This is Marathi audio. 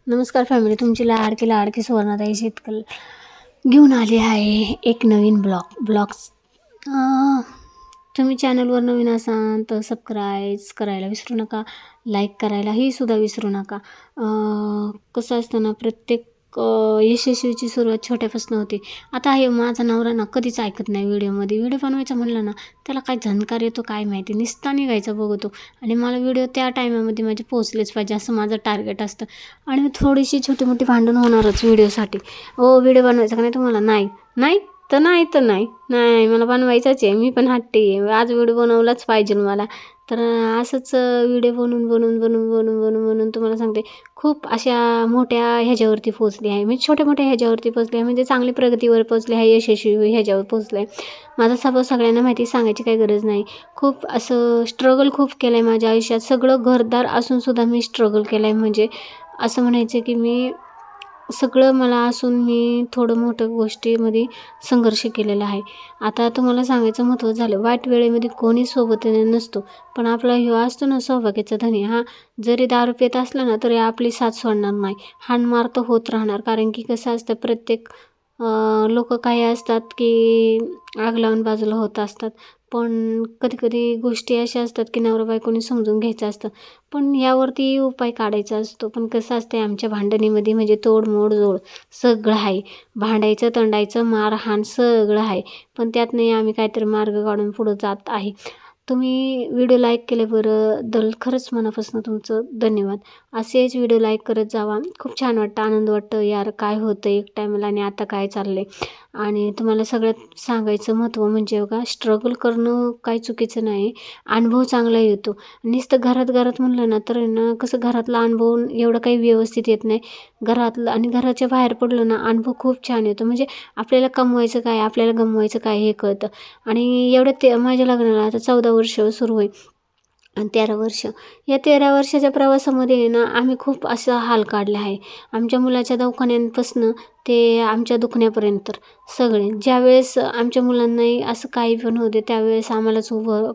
नमस्कार फॅमिली, तुमची लाडकी सुवर्णाताई शेतकल घेऊन आली आहे एक नवीन ब्लॉग्स. तुम्ही चॅनलवर नवीन असाल तर सबस्क्राईब करायला विसरू नका, लाईक करायलाही सुद्धा विसरू नका. कसं असतं ना, प्रत्येक यशस्वीची सुरुवात छोट्यापासून होते. आता हे माझा नवरा ना कधीच ऐकत नाही. व्हिडिओ बनवायचं म्हणलं ना त्याला काय झणकार येतो काय माहिती, निस्ता निघायचा बघतो. आणि मला व्हिडिओ त्या टायमामध्ये माझे पोचलेच पाहिजे असं माझं टार्गेट असतं. आणि मी थोडीशी छोटी मोठी भांडण होणारच व्हिडिओसाठी. व्हिडिओ बनवायचा का नाही तुम्हाला? नाही मला बनवायचाच आहे. मी पण हट्टी आहे, आज व्हिडिओ बनवलाच पाहिजे मला. तर असंच व्हिडिओ बनवून तुम्हाला सांगते, खूप अशा मोठ्या ह्याच्यावरती पोचली आहे. मी छोट्या मोठ्या ह्याच्यावरती पोचले आहे, म्हणजे चांगली प्रगतीवर पोचले आहे, यशस्वी ह्याच्यावर पोचले आहे. माझा स्वभाव सगळ्यांना माहिती, सांगायची काही गरज नाही. खूप असं स्ट्रगल खूप केलं आहे माझ्या आयुष्यात. सगळं घरदार असूनसुद्धा मी स्ट्रगल केलं आहे. म्हणजे असं म्हणायचं की मी सगळं मला असून मी थोडं मोठं गोष्टीमध्ये संघर्ष केलेला आहे. आता तुम्हाला सांगायचं महत्त्व झालं, वाईट वेळेमध्ये कोणी सोबत नसतो, पण आपला ह्यो असतो ना सौभाग्याचा धनी, जरी दारू पित असला ना तरी आपली साथ सोडणार नाही. हाणमार तर होत राहणार. कारण की कसं असतं, प्रत्येक लोक काही असतात की आग लावून बाजूला होत असतात. पण कधी गोष्टी अशा असतात की नवरा बायकोनी समजून घ्यायचं असतं, पण यावरती उपाय काढायचा असतो. पण कसं असते, आमच्या भांडणीमध्ये म्हणजे तोड जोड सगळं आहे. भांडायचं, तंडायचं, मारहाण सगळं आहे. पण त्यात नाही आम्ही काहीतरी मार्ग काढून पुढं जात आहे. तुम्ही व्हिडिओ लाईक केल्याबद्दल खरंच मनापासून तुमचं धन्यवाद. असेच व्हिडिओ लाईक करत जावा. खूप छान वाटतं, आनंद वाटतं. यार काय होतं एक टायमाला आणि आता काय चाललं आहे. आणि तुम्हाला सगळ्यात सांगायचं महत्त्व म्हणजे बघा, स्ट्रगल करणं काही चुकीचं नाही. अनुभव चांगला येतो. नुसतं घरात म्हणलं ना तर ना कसं, घरातला अनुभव एवढं काही व्यवस्थित येत नाही. घरातलं आणि घराच्या बाहेर पडलं ना अनुभव खूप छान येतो. म्हणजे आपल्याला कमवायचं काय, आपल्याला गमवायचं काय हे कळतं. आणि एवढं माझ्या लग्नाला आता 14 वर्ष सुरू होईल आणि 13 वर्ष. या 13 वर्षाच्या प्रवासामध्ये ना आम्ही खूप असं हाल काढले आहे. आमच्या मुलाच्या दवाखान्यांपासून ते आमच्या दुखण्यापर्यंत सगळे. ज्यावेळेस आमच्या मुलांनाही असं काही पण होते त्यावेळेस आम्हालाच उभं